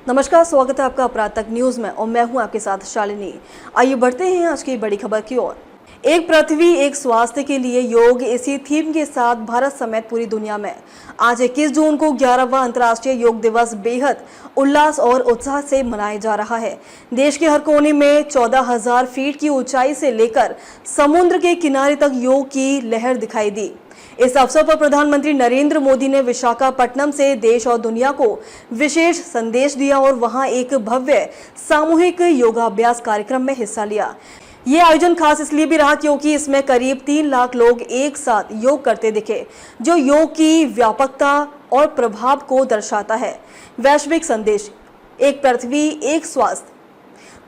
नमस्कार, स्वागत है आपका अपराध तक न्यूज में और मैं हूं आपके साथ शालिनी। आइए बढ़ते हैं आज की बड़ी खबर की ओर। एक पृथ्वी एक स्वास्थ्य के लिए योग, इसी थीम के साथ भारत समेत पूरी दुनिया में आज 21 जून को 11वां अंतर्राष्ट्रीय योग दिवस बेहद उल्लास और उत्साह से मनाया जा रहा है। देश के हर कोने में 14,000 फीट की ऊंचाई से लेकर समुद्र के किनारे तक योग की लहर दिखाई दी। इस अवसर पर प्रधानमंत्री नरेंद्र मोदी ने विशाखापट्टनम से देश और दुनिया को विशेष संदेश दिया और वहां एक भव्य सामूहिक योगाभ्यास कार्यक्रम में हिस्सा लिया। ये आयोजन खास इसलिए भी रहा क्योंकि इसमें करीब 3 लाख लोग एक साथ योग करते दिखे, जो योग की व्यापकता और प्रभाव को दर्शाता है। वैश्विक संदेश, एक पृथ्वी एक स्वास्थ्य।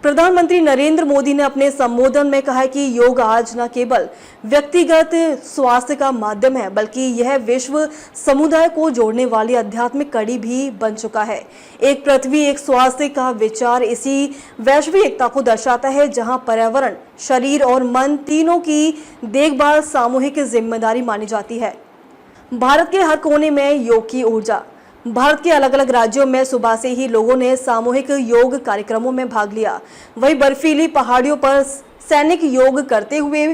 प्रधानमंत्री नरेंद्र मोदी ने अपने संबोधन में कहा कि योग आज न केवल व्यक्तिगत स्वास्थ्य का माध्यम है, बल्कि यह विश्व समुदाय को जोड़ने वाली आध्यात्मिक कड़ी भी बन चुका है। एक पृथ्वी एक स्वास्थ्य का विचार इसी वैश्विक एकता को दर्शाता है, जहां पर्यावरण, शरीर और मन तीनों की देखभाल सामूहिक जिम्मेदारी मानी जाती है। भारत के हर कोने में योग की ऊर्जा। भारत के अलग अलग राज्यों में सुबह से ही लोगों ने सामूहिक योग कार्यक्रमों में भाग लिया। वहीं बर्फीली पहाड़ियों पर सैनिक योग करते हुए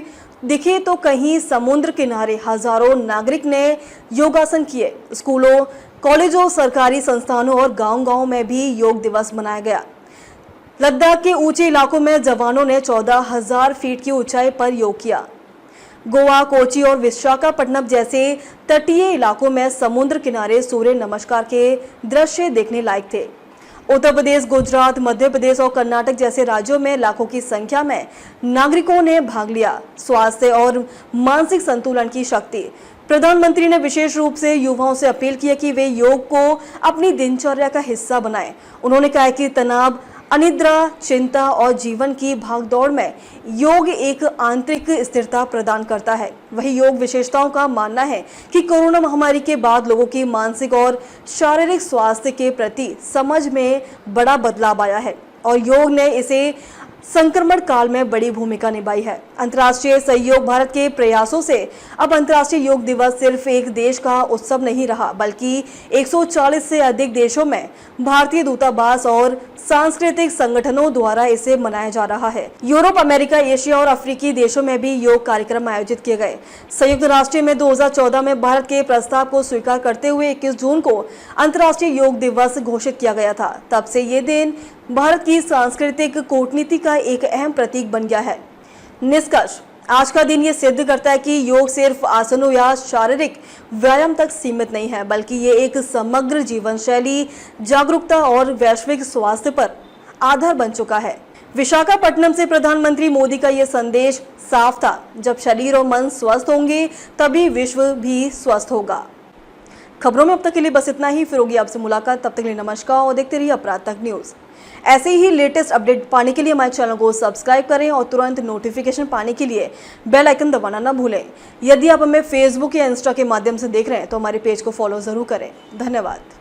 दिखे तो कहीं समुद्र किनारे हजारों नागरिक ने योगासन किए। स्कूलों, कॉलेजों, सरकारी संस्थानों और गांव-गांव में भी योग दिवस मनाया गया। लद्दाख के ऊंचे इलाकों में जवानों ने 14,000 फीट की ऊंचाई पर योग किया। गोवा, कोची और विशाखापट्टनम जैसे तटीय इलाकों में समुद्र किनारे सूर्य नमस्कार के दृश्य देखने लायक थे। उत्तर प्रदेश, गुजरात, मध्य प्रदेश और कर्नाटक जैसे राज्यों में लाखों की संख्या में नागरिकों ने भाग लिया। स्वास्थ्य और मानसिक संतुलन की शक्ति। प्रधानमंत्री ने विशेष रूप से युवाओं से अपील की कि वे योग को अपनी दिनचर्या का हिस्सा बनाएं। उन्होंने कहा कि तनाव, अनिद्रा, चिंता और जीवन की भागदौड़ में योग एक आंतरिक स्थिरता प्रदान करता है। वही योग विशेषताओं का मानना है कि कोरोना महामारी के बाद लोगों की मानसिक और शारीरिक स्वास्थ्य के प्रति समझ में बड़ा बदलाव आया है और योग ने इसे संक्रमण काल में बड़ी भूमिका निभाई है। अंतर्राष्ट्रीय सहयोग, भारत के प्रयासों से अब अंतर्राष्ट्रीय योग दिवस सिर्फ एक देश का उत्सव नहीं रहा, बल्कि 140 से अधिक देशों में भारतीय दूतावास और सांस्कृतिक संगठनों द्वारा इसे मनाया जा रहा है। यूरोप, अमेरिका, एशिया और अफ्रीकी देशों में भी योग कार्यक्रम आयोजित किए गए। संयुक्त राष्ट्र में 2014 में भारत के प्रस्ताव को स्वीकार करते हुए 21 जून को अंतर्राष्ट्रीय योग दिवस घोषित किया गया था। तब से ये दिन भारत की सांस्कृतिक कूटनीति का एक अहम प्रतीक बन गया है। निष्कर्ष, आज का दिन ये सिद्ध करता है कि योग सिर्फ आसनों या शारीरिक व्यायाम तक सीमित नहीं है, बल्कि ये एक समग्र जीवन शैली, जागरूकता और वैश्विक स्वास्थ्य पर आधार बन चुका है। विशाखापट्टनम से प्रधानमंत्री मोदी का ये संदेश साफ था, जब शरीर और मन स्वस्थ होंगे तभी विश्व भी स्वस्थ होगा। खबरों में अब तक के लिए बस इतना ही। फिर होगी आपसे मुलाकात, तब तक के लिए नमस्कार और देखते रहिए अपराध तक न्यूज। ऐसे ही लेटेस्ट अपडेट पाने के लिए हमारे चैनल को सब्सक्राइब करें और तुरंत नोटिफिकेशन पाने के लिए बेल आइकन दबाना ना भूलें। यदि आप हमें फेसबुक या इंस्टा के माध्यम से देख रहे हैं तो हमारे पेज को फॉलो जरूर करें। धन्यवाद।